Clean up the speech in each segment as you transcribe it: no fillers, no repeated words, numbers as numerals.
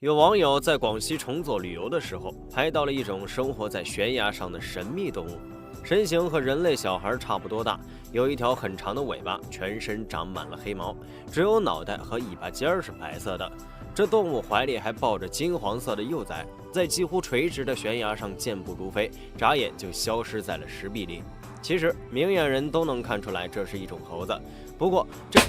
有网友在广西重左旅游的时候，拍到了一种生活在悬崖上的神秘动物，身形和人类小孩差不多大，有一条很长的尾巴，全身长满了黑毛，只有脑袋和尾巴尖是白色的。这动物怀里还抱着金黄色的幼崽，在几乎垂直的悬崖上健步如飞，眨眼就消失在了石壁里。其实明眼人都能看出来这是一种猴子，不过这。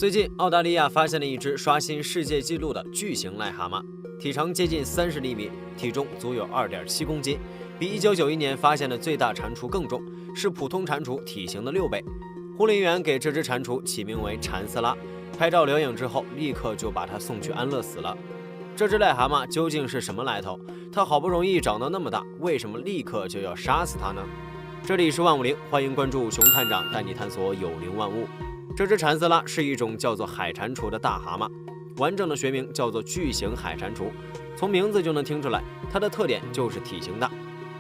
最近，澳大利亚发现了一只刷新世界纪录的巨型癞蛤蟆，体长接近30厘米，体重足有2.7公斤，比1991年发现的最大蟾蜍更重，是普通蟾蜍体型的6倍。护林员给这只蟾蜍起名为蚕丝拉，拍照留影之后，立刻就把它送去安乐死了。这只癞蛤蟆究竟是什么来头？它好不容易长到那么大，为什么立刻就要杀死它呢？这里是150，欢迎关注熊探长带你探索有灵万物。这只蚕丝拉是一种叫做海蟾蜍的大蛤蟆，完整的学名叫做巨型海蟾蜍。从名字就能听出来，它的特点就是体型大，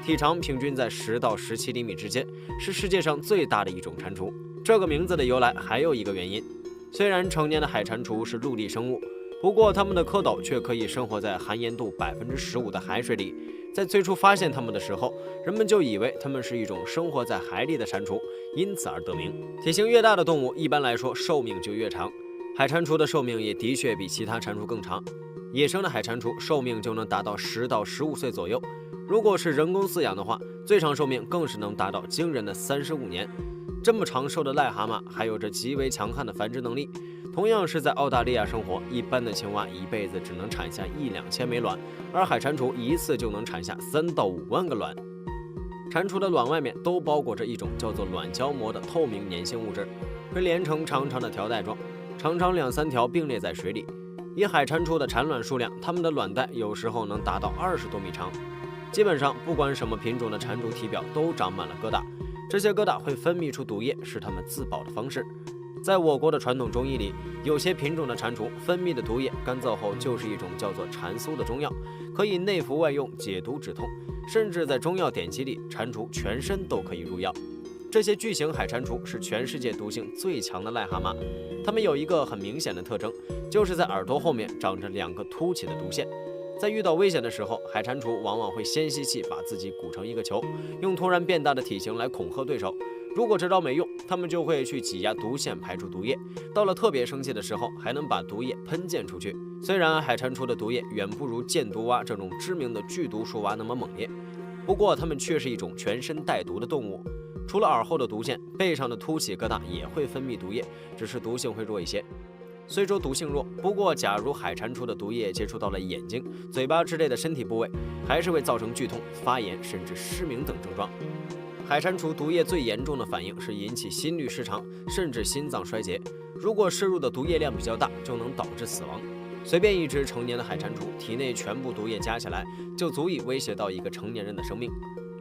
体长平均在10到17厘米之间，是世界上最大的一种蟾蜍。这个名字的由来还有一个原因，虽然成年的海蟾蜍是陆地生物，不过它们的蝌蚪却可以生活在含盐度15%的海水里。在最初发现它们的时候，人们就以为它们是一种生活在海里的蟾蜍，因此而得名。体型越大的动物，一般来说寿命就越长。海蟾蜍的寿命也的确比其他蟾蜍更长。野生的海蟾蜍寿命就能达到10到15岁左右，如果是人工饲养的话，最长寿命更是能达到惊人的35年。这么长寿的癞蛤蟆还有着极为强悍的繁殖能力。同样是在澳大利亚生活，一般的青蛙一辈子只能产下1-2千枚卵，而海蟾蜍一次就能产下3到5万个卵。蟾蜍的卵外面都包裹着一种叫做卵胶膜的透明粘性物质，会连成长长的条带状，常常2-3条并列在水里。以海蟾蜍的产卵数量，它们的卵带有时候能达到20多米长。基本上不管什么品种的蟾蜍体表都长满了疙瘩，这些疙瘩会分泌出毒液，是它们自保的方式。在我国的传统中医里，有些品种的蟾蜍分泌的毒液干燥后就是一种叫做蟾酥的中药，可以内服外用，解毒止痛，甚至在中药典籍里，蟾蜍全身都可以入药。这些巨型海蟾蜍是全世界毒性最强的癞蛤蟆，它们有一个很明显的特征，就是在耳朵后面长着2个凸起的毒腺。在遇到危险的时候，海蟾蜍往往会先吸气，把自己鼓成一个球，用突然变大的体型来恐吓对手。如果这招没用，它们就会去挤压毒腺排出毒液，到了特别生气的时候，还能把毒液喷溅出去。虽然海蟾蜍的毒液远不如箭毒蛙这种知名的剧毒树蛙那么猛烈，不过它们却是一种全身带毒的动物。除了耳后的毒腺，背上的凸起疙瘩也会分泌毒液，只是毒性会弱一些。虽说毒性弱，不过假如海蟾蜍的毒液接触到了眼睛、嘴巴之类的身体部位，还是会造成剧痛、发炎甚至失明等症状。海蟾蜍毒液最严重的反应是引起心律失常，甚至心脏衰竭。如果摄入的毒液量比较大，就能导致死亡。随便一只成年的海蟾蜍体内全部毒液加起来，就足以威胁到一个成年人的生命。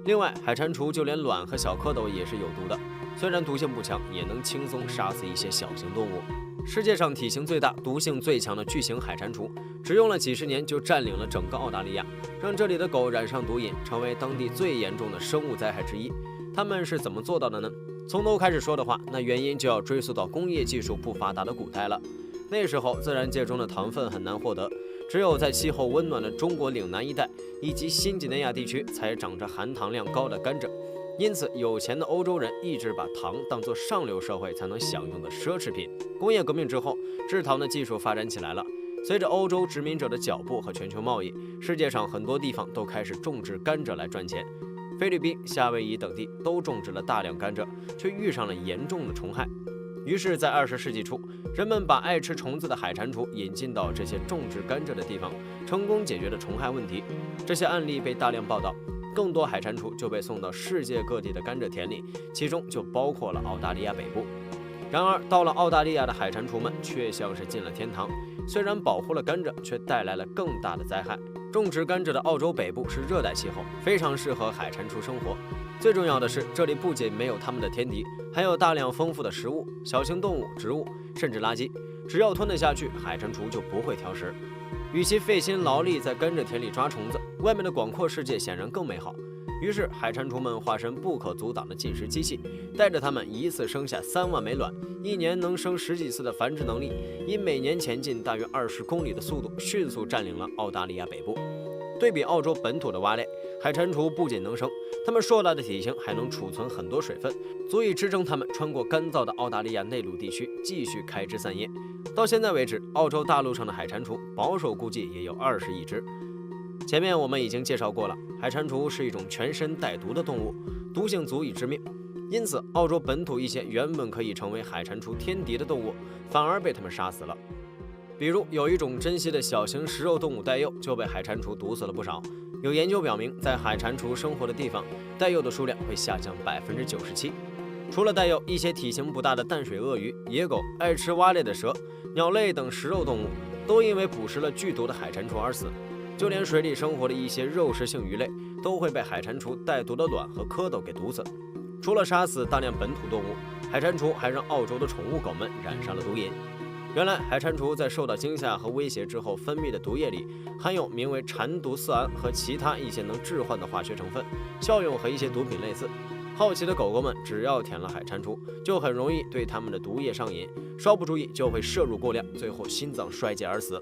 另外，海蟾蜍就连卵和小蝌蚪也是有毒的，虽然毒性不强，也能轻松杀死一些小型动物。世界上体型最大、毒性最强的巨型海蟾蜍，只用了几十年就占领了整个澳大利亚，让这里的狗染上毒瘾，成为当地最严重的生物灾害之一。他们是怎么做到的呢？从头开始说的话，那原因就要追溯到工业技术不发达的古代了。那时候自然界中的糖分很难获得，只有在气候温暖的中国岭南一带以及新几内亚地区才长着含糖量高的甘蔗。因此，有钱的欧洲人一直把糖当作上流社会才能享用的奢侈品。工业革命之后，制糖的技术发展起来了。随着欧洲殖民者的脚步和全球贸易，世界上很多地方都开始种植甘蔗来赚钱。菲律宾、夏威夷等地都种植了大量甘蔗，却遇上了严重的虫害。于是，在20世纪初，人们把爱吃虫子的海蟾蜍引进到这些种植甘蔗的地方，成功解决了虫害问题。这些案例被大量报道，更多海蟾蜍就被送到世界各地的甘蔗田里，其中就包括了澳大利亚北部。然而，到了澳大利亚的海蟾蜍们却像是进了天堂，虽然保护了甘蔗，却带来了更大的灾害。种植甘蔗的澳洲北部是热带气候，非常适合海蟾蜍生活。最重要的是，这里不仅没有它们的天敌，还有大量丰富的食物、小型动物、植物，甚至垃圾。只要吞得下去，海蟾蜍就不会挑食。与其费心劳力在甘蔗田里抓虫子，外面的广阔世界显然更美好。于是，海蟾蜍们化身不可阻挡的进食机器，带着它们一次生下3万枚卵，一年能生10几次的繁殖能力，以每年前进大约20公里的速度，迅速占领了澳大利亚北部。对比澳洲本土的蛙类，海蟾蜍不仅能生，它们硕大的体型还能储存很多水分，足以支撑它们穿过干燥的澳大利亚内陆地区，继续开枝散叶。到现在为止，澳洲大陆上的海蟾蜍保守估计也有20亿只。前面我们已经介绍过了，海蟾蜍是一种全身带毒的动物，毒性足以致命。因此，澳洲本土一些原本可以成为海蟾蜍天敌的动物，反而被它们杀死了。比如，有一种珍稀的小型食肉动物带幼就被海蟾蜍毒死了不少。有研究表明，在海蟾蜍生活的地方，带幼的数量会下降97%。除了带幼，一些体型不大的淡水鳄鱼、野狗、爱吃蛙类的蛇、鸟类等食肉动物，都因为捕食了剧毒的海蟾蜍而死。就连水里生活的一些肉食性鱼类，都会被海蟾蜍带毒的卵和蝌蚪给毒死。除了杀死大量本土动物，海蟾蜍还让澳洲的宠物狗们染上了毒瘾。原来，海蟾蜍在受到惊吓和威胁之后分泌的毒液里，含有名为蟾毒色胺和其他一些能致幻的化学成分，效用和一些毒品类似。好奇的狗狗们只要舔了海蟾蜍，就很容易对它们的毒液上瘾，稍不注意就会摄入过量，最后心脏衰竭而死。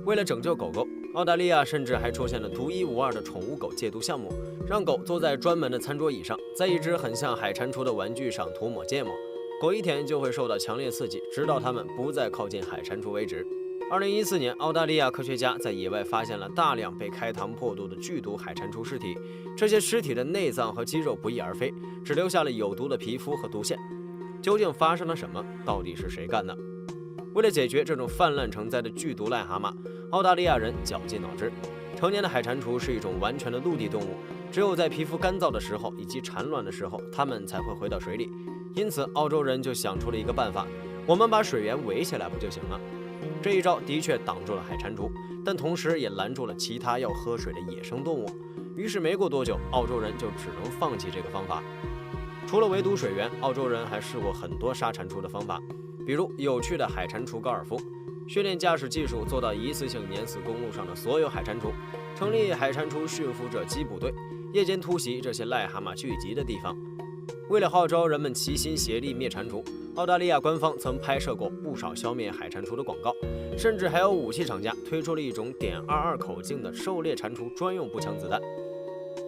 为了拯救狗狗，澳大利亚甚至还出现了独一无二的宠物狗戒毒项目，让狗坐在专门的餐桌椅上，在一只很像海蟾蜍的玩具上涂抹芥末，狗一舔就会受到强烈刺激，直到它们不再靠近海蟾蜍为止。2014年，澳大利亚科学家在野外发现了大量被开膛破肚的剧毒海蟾蜍尸体，这些尸体的内脏和肌肉不翼而飞，只留下了有毒的皮肤和毒腺。究竟发生了什么？到底是谁干的？为了解决这种泛滥成灾的剧毒癞蛤蟆，澳大利亚人绞尽脑汁。成年的海蟾蜍是一种完全的陆地动物，只有在皮肤干燥的时候以及产卵的时候，它们才会回到水里。因此，澳洲人就想出了一个办法：我们把水源围起来不就行了？这一招的确挡住了海蟾蜍，但同时也拦住了其他要喝水的野生动物。于是没过多久，澳洲人就只能放弃这个方法。除了围堵水源，澳洲人还试过很多杀蟾蜍的方法，比如有趣的海蟾蜍高尔夫，训练驾驶技术做到一次性碾死公路上的所有海蟾蜍，成立海蟾蜍驯服者缉捕队，夜间突袭这些癞蛤蟆聚集的地方。为了号召人们齐心协力灭蟾蜍，澳大利亚官方曾拍摄过不少消灭海蟾蜍的广告，甚至还有武器厂家推出了一种.22口径的狩猎蟾蜍专用步枪子弹。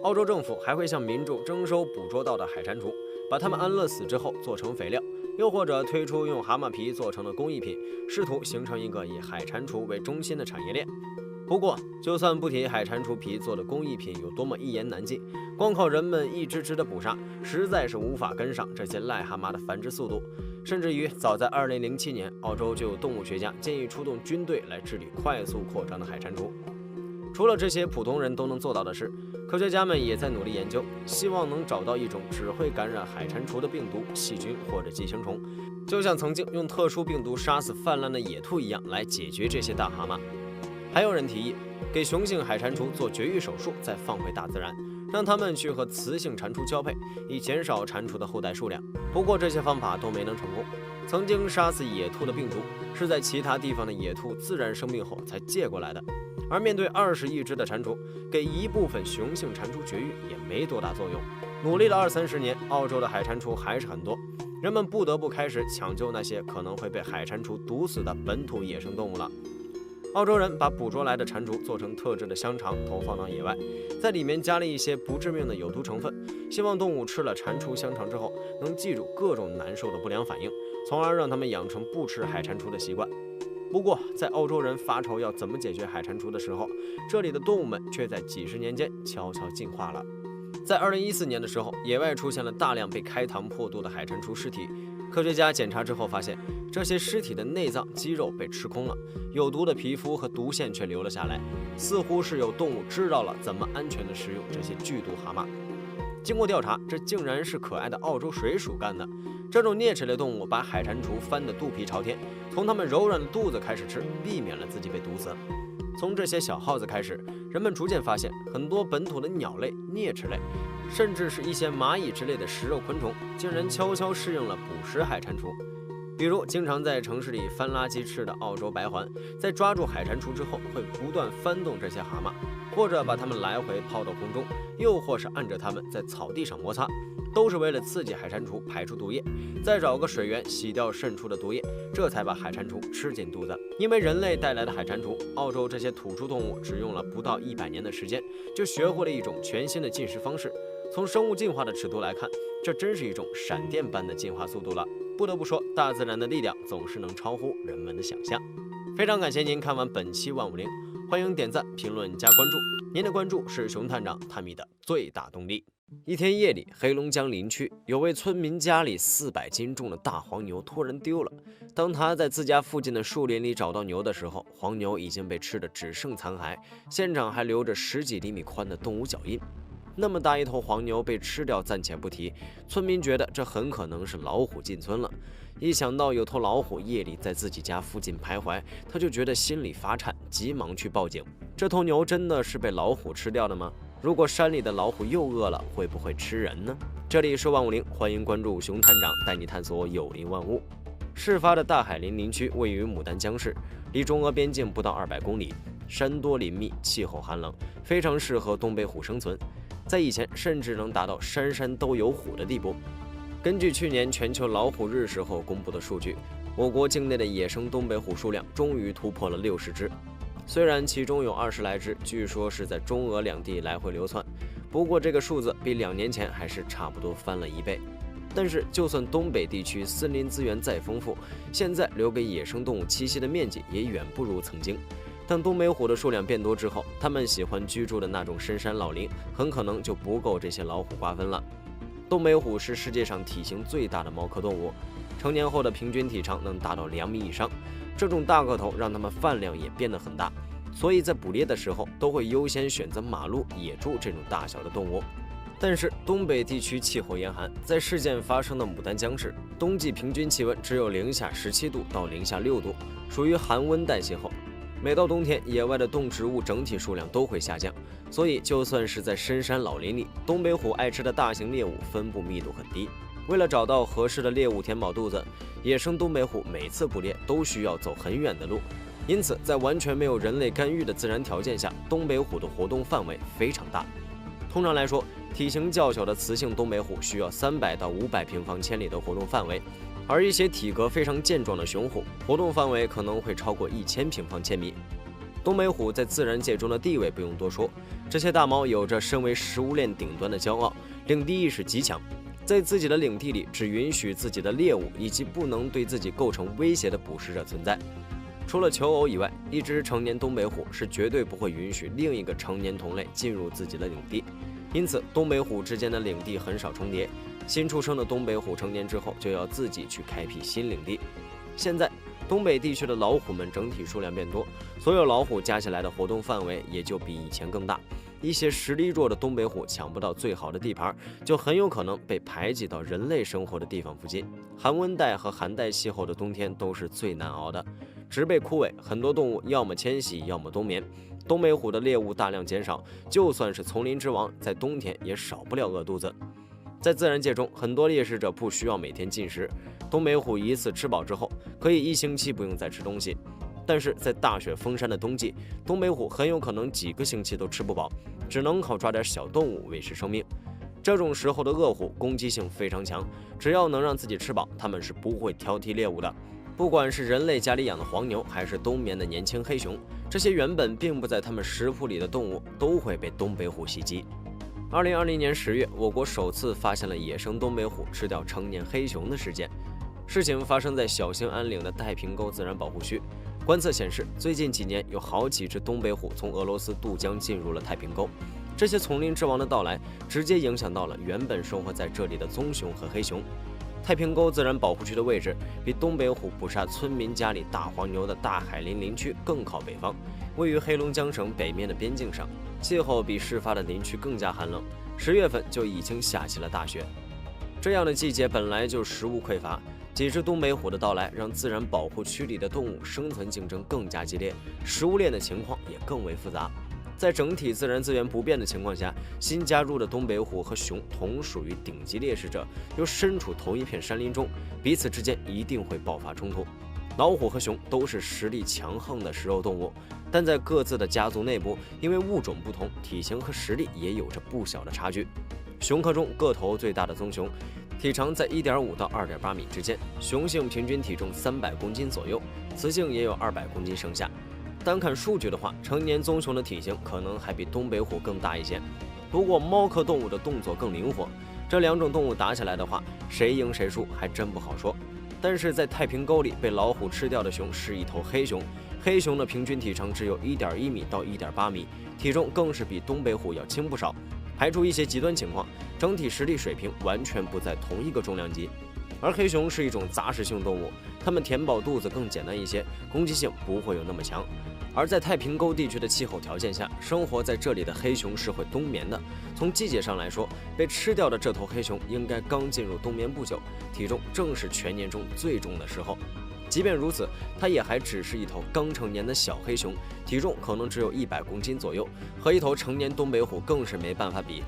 澳洲政府还会向民众征收捕捉到的海蟾蜍，把它们安乐死之后做成肥料，又或者推出用蛤蟆皮做成的工艺品，试图形成一个以海蟾蜍为中心的产业链。不过，就算不提海蟾蜍皮做的工艺品有多么一言难尽，光靠人们一只只的捕杀，实在是无法跟上这些癞蛤蟆的繁殖速度。甚至于，早在2007年，澳洲就有动物学家建议出动军队来治理快速扩张的海蟾蜍。除了这些普通人都能做到的事，科学家们也在努力研究，希望能找到一种只会感染海蟾蜍的病毒、细菌或者寄生虫，就像曾经用特殊病毒杀死泛滥的野兔一样，来解决这些大蛤蟆。还有人提议给雄性海蟾蜍做绝育手术，再放回大自然，让它们去和雌性蟾蜍交配，以减少蟾蜍的后代数量。不过这些方法都没能成功。曾经杀死野兔的病毒是在其他地方的野兔自然生病后才借过来的，而面对20亿只的蟾蜍，给一部分雄性蟾蜍绝育也没多大作用。努力了20-30年，澳洲的海蟾蜍还是很多，人们不得不开始抢救那些可能会被海蟾蜍毒死的本土野生动物了。澳洲人把捕捉来的蟾蜍做成特制的香肠，投放到野外，在里面加了一些不致命的有毒成分，希望动物吃了蟾蜍香肠之后能记住各种难受的不良反应，从而让它们养成不吃海蟾蜍的习惯。不过，在澳洲人发愁要怎么解决海蟾蜍的时候，这里的动物们却在几十年间悄悄进化了。在2014年的时候，野外出现了大量被开膛破肚的海蟾蜍尸体。科学家检查之后发现，这些尸体的内脏、肌肉被吃空了，有毒的皮肤和毒腺却留了下来，似乎是有动物知道了怎么安全地食用这些剧毒蛤蟆。经过调查，这竟然是可爱的澳洲水鼠干的。这种啮齿类动物把海蟾蜍翻得肚皮朝天，从它们柔软的肚子开始吃，避免了自己被毒死。从这些小耗子开始，人们逐渐发现，很多本土的鸟类、啮齿类，甚至是一些蚂蚁之类的食肉昆虫，竟然悄悄适应了捕食海蟾蜍。比如，经常在城市里翻垃圾吃的澳洲白环，在抓住海蟾蜍之后，会不断翻动这些蛤蟆，或者把它们来回抛到空中，又或是按着它们在草地上摩擦，都是为了刺激海蟾蜍排出毒液，再找个水源洗掉渗出的毒液，这才把海蟾蜍吃进肚子。因为人类带来的海蟾蜍，澳洲这些土著动物只用了不到100年的时间，就学会了一种全新的进食方式。从生物进化的尺度来看，这真是一种闪电般的进化速度了。不得不说，大自然的力量总是能超乎人们的想象。非常感谢您看完本期万物灵，欢迎点赞、评论、加关注，您的关注是熊探长探秘的最大动力。一天夜里，黑龙江林区有位村民家里400斤重的大黄牛突然丢了。当他在自家附近的树林里找到牛的时候，黄牛已经被吃得只剩残骸，现场还留着10几厘米宽的动物脚印。那么大一头黄牛被吃掉暂且不提，村民觉得这很可能是老虎进村了。一想到有头老虎夜里在自己家附近徘徊，他就觉得心里发颤，急忙去报警。这头牛真的是被老虎吃掉的吗？如果山里的老虎又饿了，会不会吃人呢？这里是万物林，欢迎关注熊探长，带你探索有灵万物。事发的大海林林区位于牡丹江市，离中俄边境不到200公里，山多林密，气候寒冷，非常适合东北虎生存。在以前甚至能达到山山都有虎的地步。根据去年全球老虎日时候公布的数据，我国境内的野生东北虎数量终于突破了60只。虽然其中有20来只，据说是在中俄两地来回流窜，不过这个数字比2年前还是差不多翻了1倍。但是就算东北地区森林资源再丰富，现在留给野生动物栖息的面积也远不如曾经。当东北虎的数量变多之后，它们喜欢居住的那种深山老林很可能就不够这些老虎瓜分了。东北虎是世界上体型最大的猫科动物，成年后的平均体长能达到2米以上。这种大个头让它们饭量也变得很大，所以在捕猎的时候都会优先选择马鹿、野猪这种大小的动物。但是东北地区气候严寒，在事件发生的牡丹江市，冬季平均气温只有零下17度到零下6度，属于寒温带气候。每到冬天，野外的动植物整体数量都会下降，所以就算是在深山老林里，东北虎爱吃的大型猎物分布密度很低。为了找到合适的猎物填饱肚子，野生东北虎每次捕猎都需要走很远的路，因此在完全没有人类干预的自然条件下，东北虎的活动范围非常大。通常来说，体型较小的雌性东北虎需要300到500平方千里的活动范围，而一些体格非常健壮的雄虎，活动范围可能会超过1000平方千米。东北虎在自然界中的地位不用多说，这些大猫有着身为食物链顶端的骄傲，领地意识极强，在自己的领地里只允许自己的猎物以及不能对自己构成威胁的捕食者存在。除了求偶以外，一只成年东北虎是绝对不会允许另一个成年同类进入自己的领地，因此东北虎之间的领地很少重叠。新出生的东北虎成年之后就要自己去开辟新领地。现在东北地区的老虎们整体数量变多，所有老虎加起来的活动范围也就比以前更大。一些实力弱的东北虎抢不到最好的地盘，就很有可能被排挤到人类生活的地方附近。寒温带和寒带气候的冬天都是最难熬的，植被枯萎，很多动物要么迁徙，要么冬眠。东北虎的猎物大量减少，就算是丛林之王，在冬天也少不了饿肚子。在自然界中，很多猎食者不需要每天进食，东北虎一次吃饱之后，可以1星期不用再吃东西。但是在大雪封山的冬季，东北虎很有可能几个星期都吃不饱，只能靠抓点小动物维持生命。这种时候的恶虎攻击性非常强，只要能让自己吃饱，它们是不会挑剔猎物的。不管是人类家里养的黄牛，还是冬眠的年轻黑熊，这些原本并不在它们食谱里的动物，都会被东北虎袭击。2020年10月，我国首次发现了野生东北虎吃掉成年黑熊的事件。事情发生在小兴安岭的太平沟自然保护区。观测显示，最近几年有好几只东北虎从俄罗斯渡江进入了太平沟。这些丛林之王的到来，直接影响到了原本生活在这里的棕熊和黑熊。太平沟自然保护区的位置比东北虎捕杀村民家里大黄牛的大海林林区更靠北方，位于黑龙江省北面的边境上，气候比事发的林区更加寒冷，10月份就已经下起了大雪。这样的季节本来就食物匮乏，几只东北虎的到来让自然保护区里的动物生存竞争更加激烈，食物链的情况也更为复杂。在整体自然资源不变的情况下，新加入的东北虎和熊同属于顶级猎食者，又身处同一片山林中，彼此之间一定会爆发冲突。老虎和熊都是实力强横的食肉动物，但在各自的家族内部，因为物种不同，体型和实力也有着不小的差距。熊科中个头最大的棕熊，体长在1.5到2.8米之间，雄性平均体重300公斤左右，雌性也有200公斤上下。单看数据的话，成年棕熊的体型可能还比东北虎更大一些。不过猫科动物的动作更灵活，这两种动物打起来的话，谁赢谁输还真不好说。但是在太平沟里被老虎吃掉的熊是一头黑熊，黑熊的平均体长只有1.1米到1.8米，体重更是比东北虎要轻不少。排除一些极端情况，整体实力水平完全不在同一个重量级。而黑熊是一种杂食性动物，它们填饱肚子更简单一些，攻击性不会有那么强。而在太平沟地区的气候条件下，生活在这里的黑熊是会冬眠的。从季节上来说，被吃掉的这头黑熊应该刚进入冬眠不久，体重正是全年中最重的时候。即便如此，它也还只是一头刚成年的小黑熊，体重可能只有100公斤左右，和一头成年东北虎更是没办法比。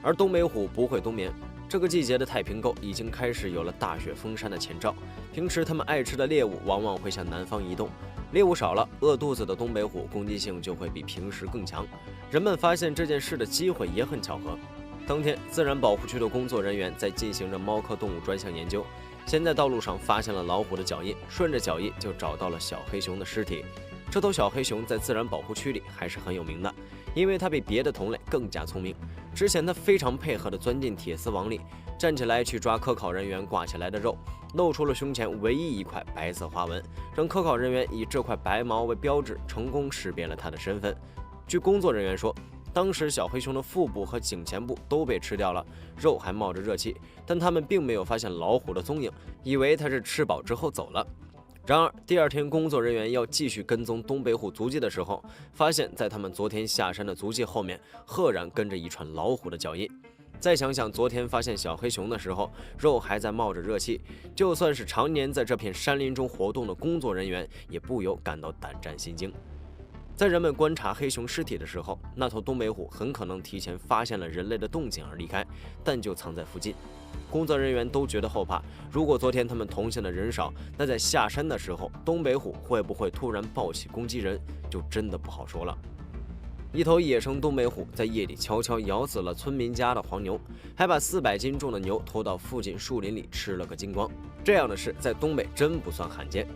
而东北虎不会冬眠，这个季节的太平沟已经开始有了大雪封山的前兆。平时它们爱吃的猎物往往会向南方移动，猎物少了，饿肚子的东北虎攻击性就会比平时更强。人们发现这件事的机会也很巧合。当天，自然保护区的工作人员在进行着猫科动物专项研究，先在道路上发现了老虎的脚印，顺着脚印就找到了小黑熊的尸体。这头小黑熊在自然保护区里还是很有名的，因为它比别的同类更加聪明。之前它非常配合地钻进铁丝网里，站起来去抓科考人员挂起来的肉，露出了胸前唯一一块白色花纹，让科考人员以这块白毛为标志，成功识别了它的身份。据工作人员说，当时小黑熊的腹部和颈前部都被吃掉了，肉还冒着热气，但他们并没有发现老虎的踪影，以为它是吃饱之后走了。然而第二天，工作人员要继续跟踪东北虎足迹的时候，发现在他们昨天下山的足迹后面，赫然跟着一串老虎的脚印。再想想昨天发现小黑熊的时候，肉还在冒着热气，就算是常年在这片山林中活动的工作人员，也不由感到胆战心惊。在人们观察黑熊尸体的时候，那头东北虎很可能提前发现了人类的动静而离开，但就藏在附近。工作人员都觉得后怕，如果昨天他们同行的人少，那在下山的时候，东北虎会不会突然暴起攻击人，就真的不好说了。一头野生东北虎在夜里悄悄咬死了村民家的黄牛，还把400斤重的牛拖到附近树林里吃了个精光。这样的事在东北真不算罕见。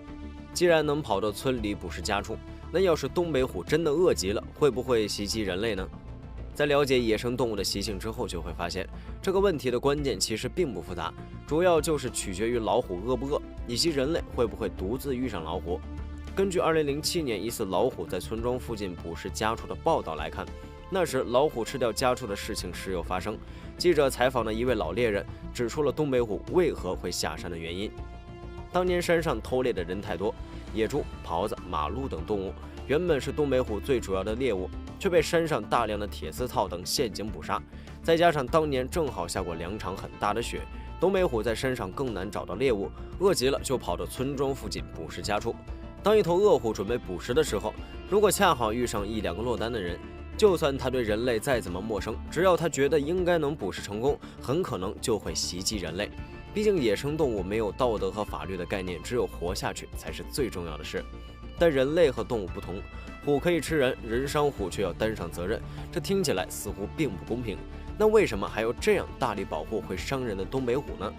既然能跑到村里捕食家畜，那要是东北虎真的饿极了，会不会袭击人类呢？在了解野生动物的习性之后，就会发现这个问题的关键其实并不复杂，主要就是取决于老虎饿不饿，以及人类会不会独自遇上老虎。根据2007年一次老虎在村庄附近捕食家畜的报道来看，那时老虎吃掉家畜的事情时有发生。记者采访的一位老猎人指出了东北虎为何会下山的原因。当年山上偷猎的人太多，野猪、狍子、马鹿等动物原本是东北虎最主要的猎物，却被山上大量的铁丝套等陷阱捕杀。再加上当年正好下过2场很大的雪，东北虎在山上更难找到猎物，饿极了就跑到村庄附近捕食家畜。当一头恶虎准备捕食的时候，如果恰好遇上1、2个落单的人，就算他对人类再怎么陌生，只要他觉得应该能捕食成功，很可能就会袭击人类。毕竟野生动物没有道德和法律的概念，只有活下去才是最重要的事。但人类和动物不同，虎可以吃人，人伤虎却要担上责任，这听起来似乎并不公平。那为什么还要这样大力保护会伤人的东北虎呢？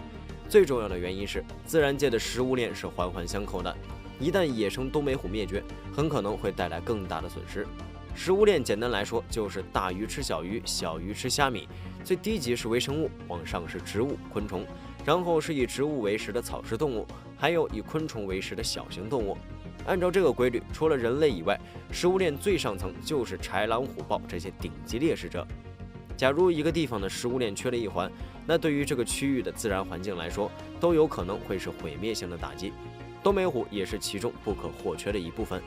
最重要的原因是，自然界的食物链是环环相扣的，一旦野生东北虎灭绝，很可能会带来更大的损失。食物链简单来说就是大鱼吃小鱼，小鱼吃虾米，最低级是微生物，往上是植物、昆虫，然后是以植物为食的草食动物，还有以昆虫为食的小型动物。按照这个规律，除了人类以外，食物链最上层就是豺狼虎豹这些顶级猎食者。假如一个地方的食物链缺了一环，那对于这个区域的自然环境来说，都有可能会是毁灭性的打击。东北虎也是其中不可或缺的一部分。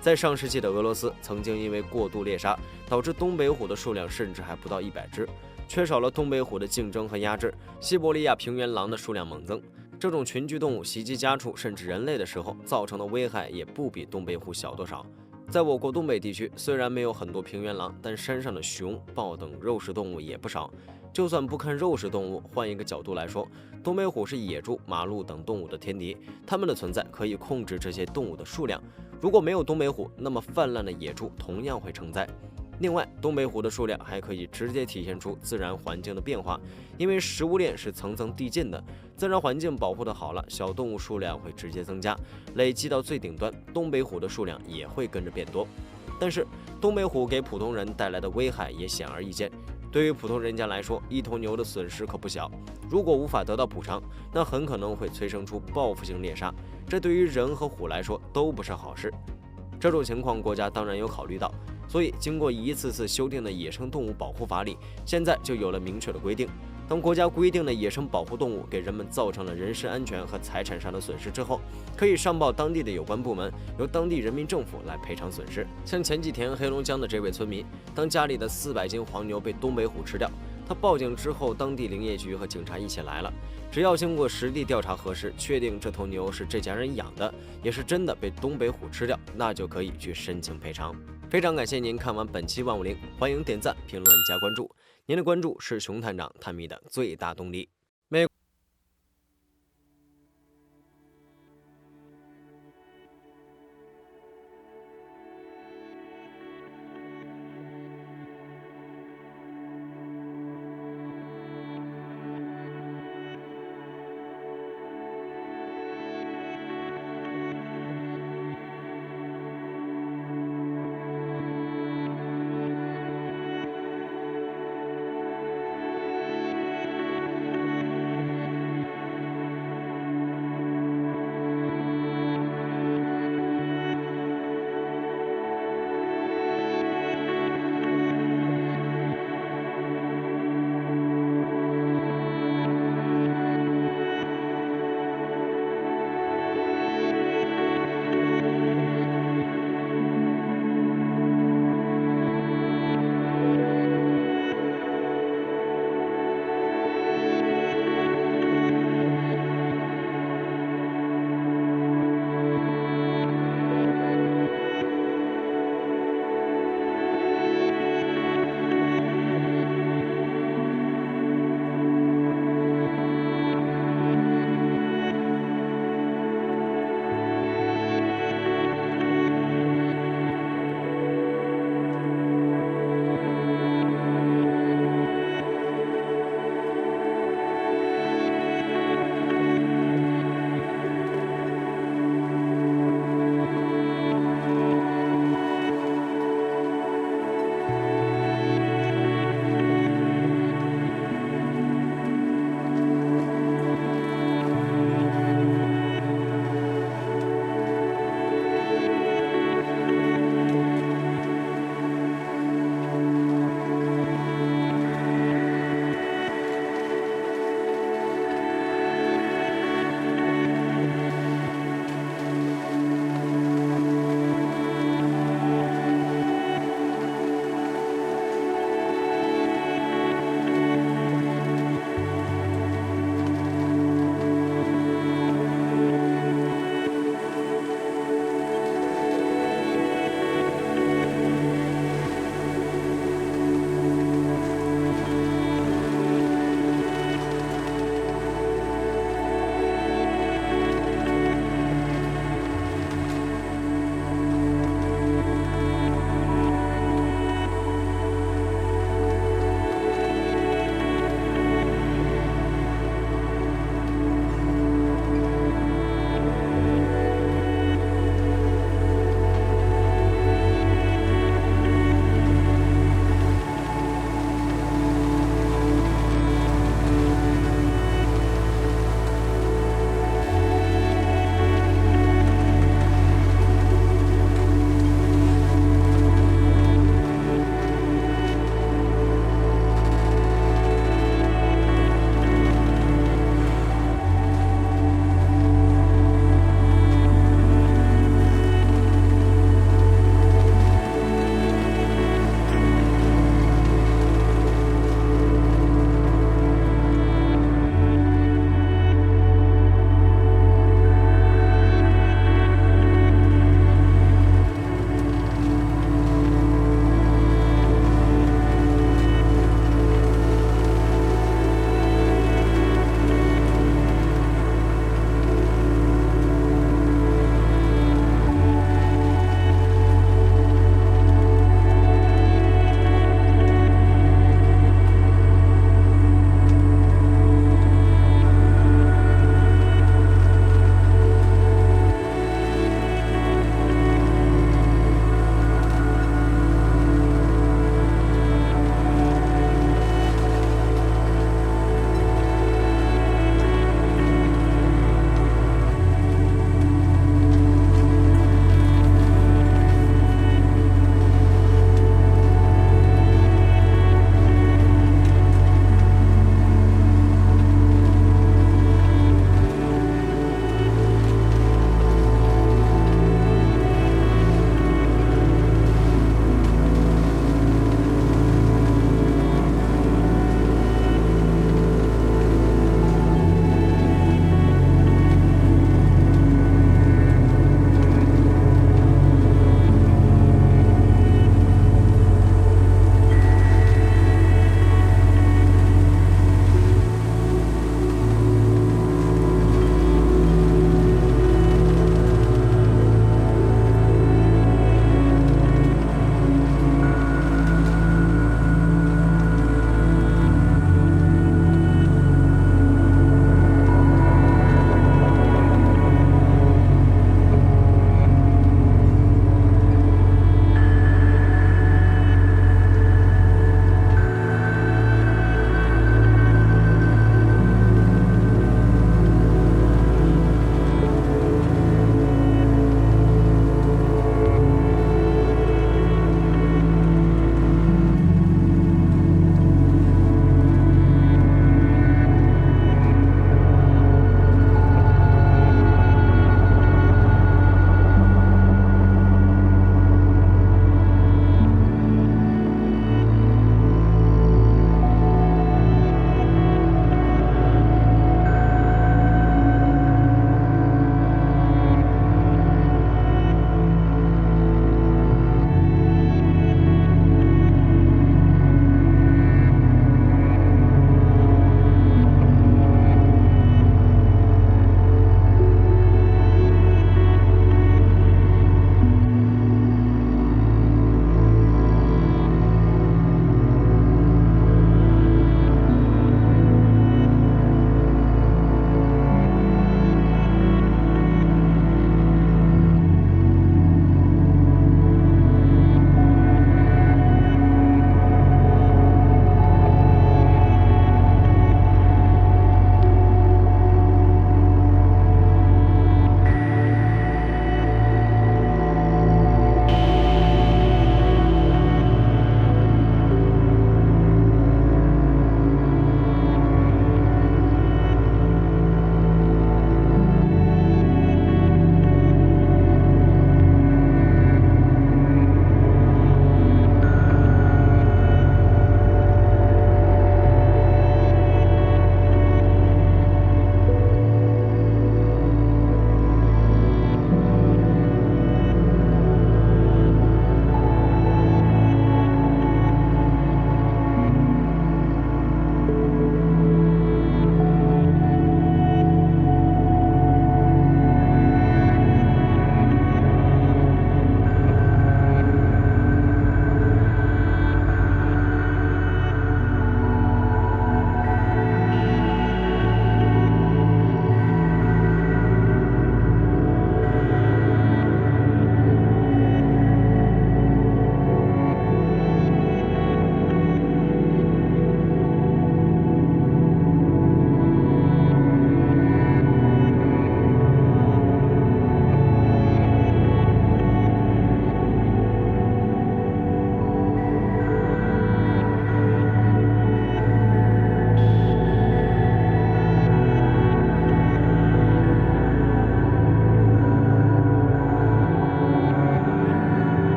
在上世纪的俄罗斯，曾经因为过度猎杀，导致东北虎的数量甚至还不到100只。缺少了东北虎的竞争和压制，西伯利亚平原狼的数量猛增。这种群居动物袭击家畜甚至人类的时候，造成的危害也不比东北虎小多少。在我国东北地区，虽然没有很多平原狼，但山上的熊、豹等肉食动物也不少。就算不看肉食动物，换一个角度来说，东北虎是野猪、马鹿等动物的天敌，它们的存在可以控制这些动物的数量。如果没有东北虎，那么泛滥的野猪同样会成灾。另外，东北虎的数量还可以直接体现出自然环境的变化，因为食物链是层层递进的，自然环境保护得好了，小动物数量会直接增加，累积到最顶端，东北虎的数量也会跟着变多。但是，东北虎给普通人带来的危害也显而易见。对于普通人家来说，一头牛的损失可不小，如果无法得到补偿，那很可能会催生出报复性猎杀，这对于人和虎来说都不是好事。这种情况国家当然有考虑到，所以经过一次次修订的野生动物保护法里，现在就有了明确的规定。当国家规定的野生保护动物给人们造成了人身安全和财产上的损失之后，可以上报当地的有关部门，由当地人民政府来赔偿损失。像前几天黑龙江的这位村民，当家里的400斤黄牛被东北虎吃掉，他报警之后，当地林业局和警察一起来了。只要经过实地调查核实，确定这头牛是这家人养的，也是真的被东北虎吃掉，那就可以去申请赔偿。非常感谢您看完本期万物灵，欢迎点赞、评论、加关注。您的关注是熊探长探秘的最大动力。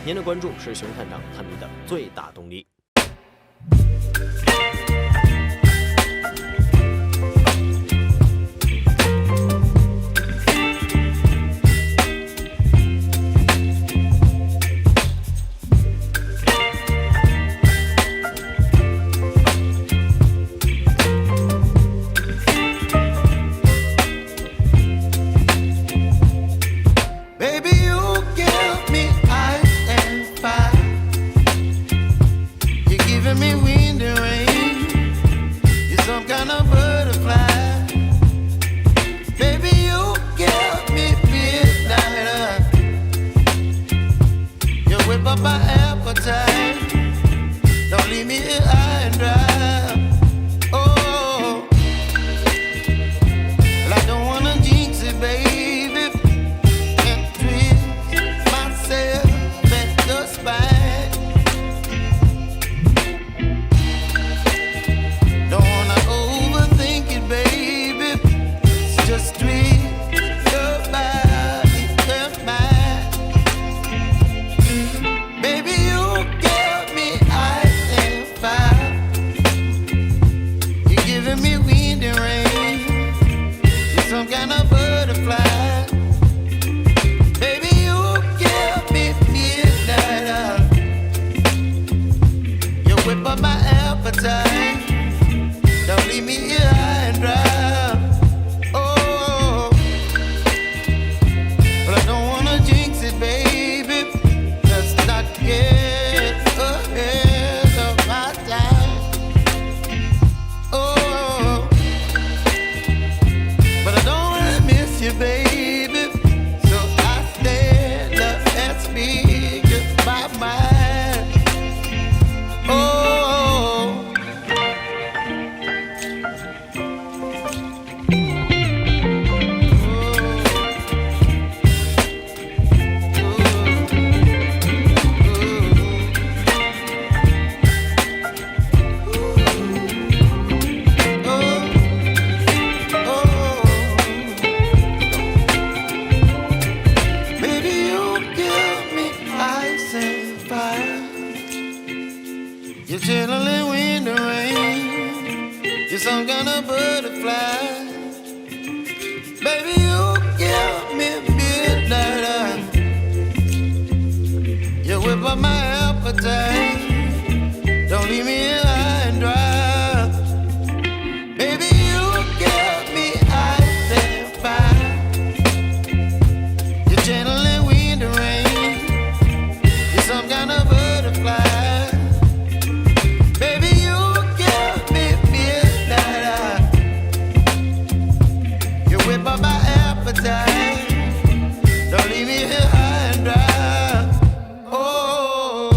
您的关注是熊探长探秘的最大动力。Some kind of butterfly. Baby, you give me midnight. You whip up my appetite. Don't leave me here high and dry. Baby, you give me ice and fire. You're gentle and wind and rain. You're some kind of butterfly. Don't leave me here high and dry. Oh,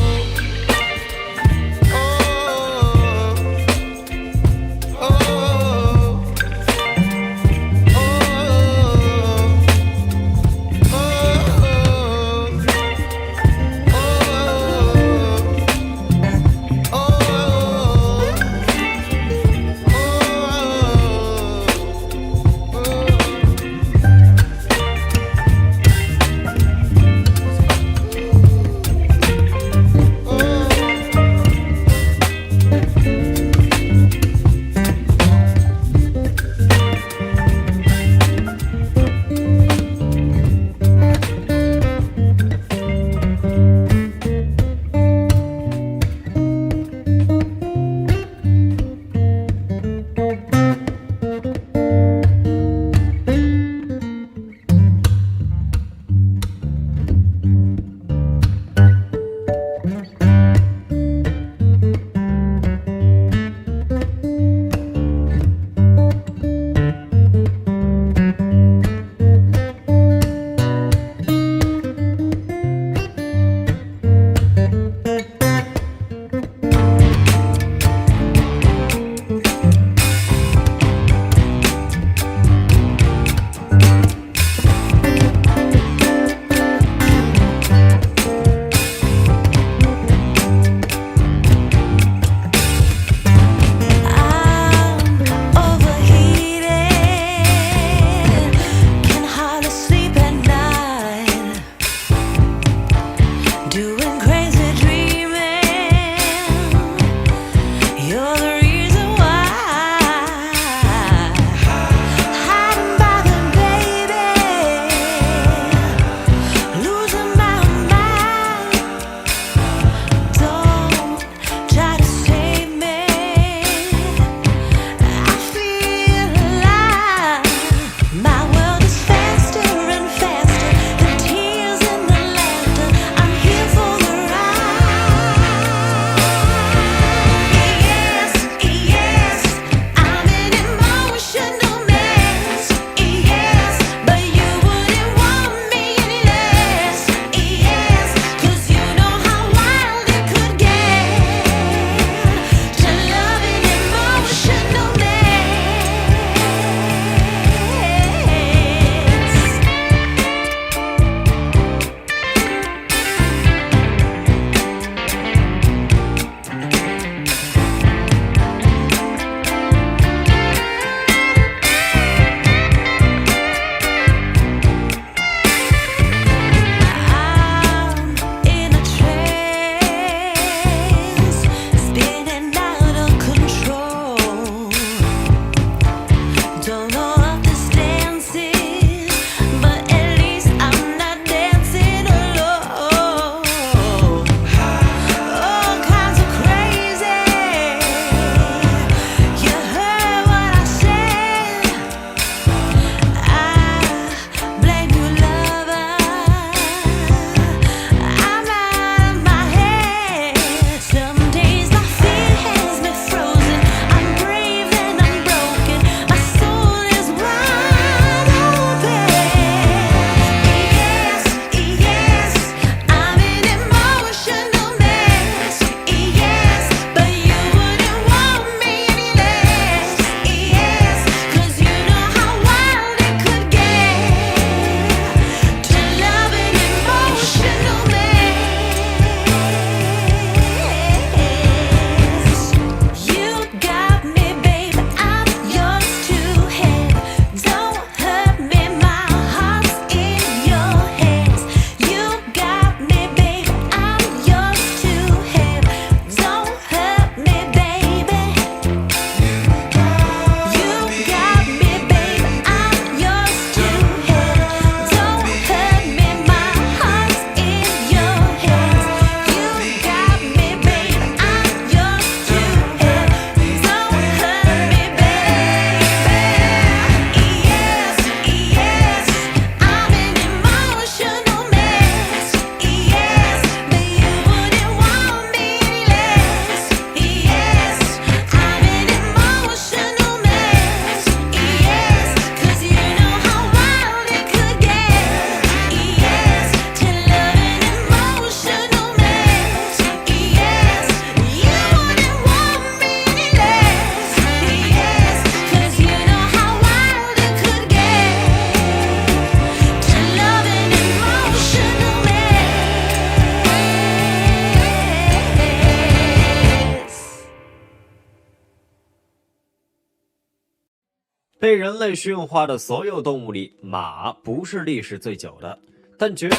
被人类驯化的所有动物里，马不是历史最久的，但绝。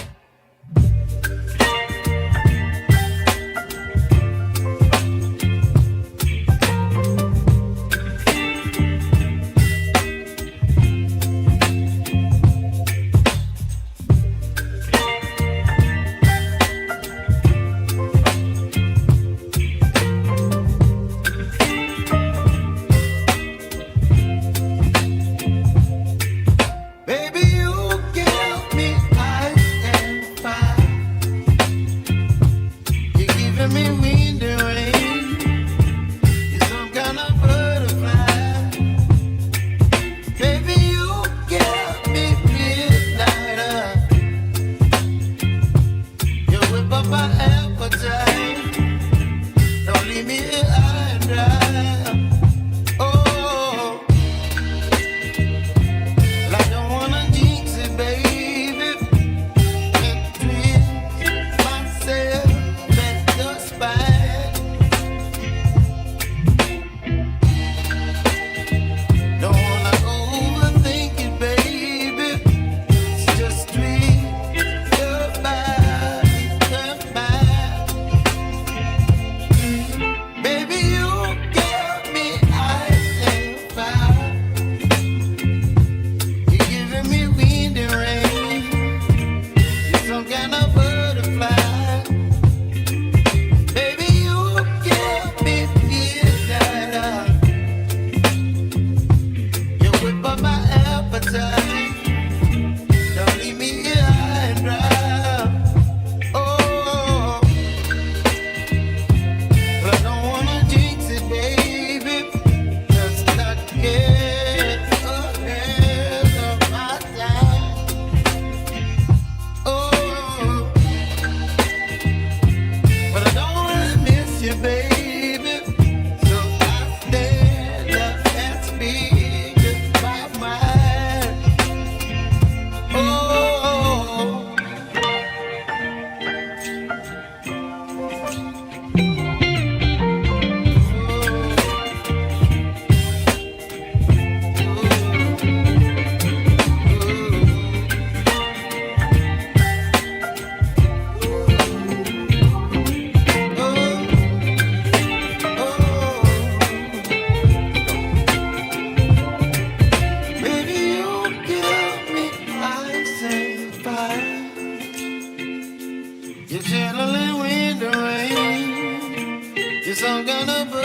You're channeling wind and rain. You're some kind of